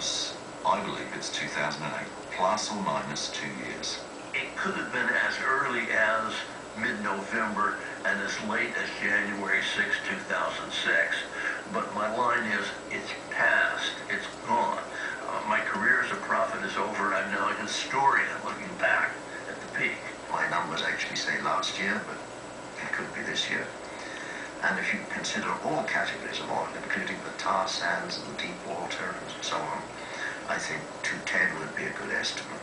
close. I believe it's 2008, plus or minus 2 years. It could have been as early as mid-November and as late as January 6, 2006. But my line is, it's past, it's gone. My career as a prophet is over. I'm now a historian looking back at the peak. My numbers actually say last year, but it could be this year. And if you consider all categories of oil, including the tar sands and the deep water and so on, I think 210 would be a good estimate.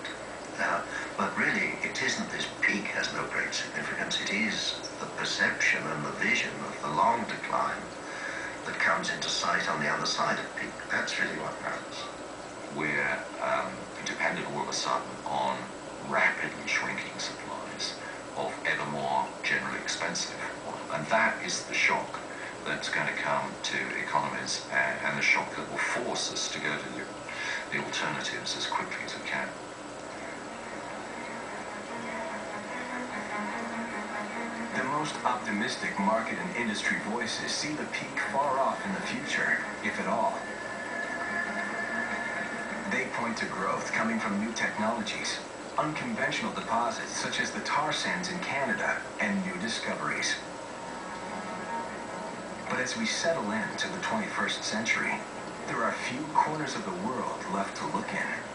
But really, it isn't this peak has no great significance. It is the perception and the vision of the long decline that comes into sight on the other side of peak. That's really what matters. We're dependent all of a sudden on rapidly shrinking supplies of ever more generally expensive oil. And that is the shock that's going to come to economies, and the shock that will force us to go to the alternatives as quickly as we can. The most optimistic market and industry voices see the peak far off in the future, if at all. They point to growth coming from new technologies, unconventional deposits such as the tar sands in Canada, and new discoveries. But as we settle into the 21st century, there are few corners of the world left to look in.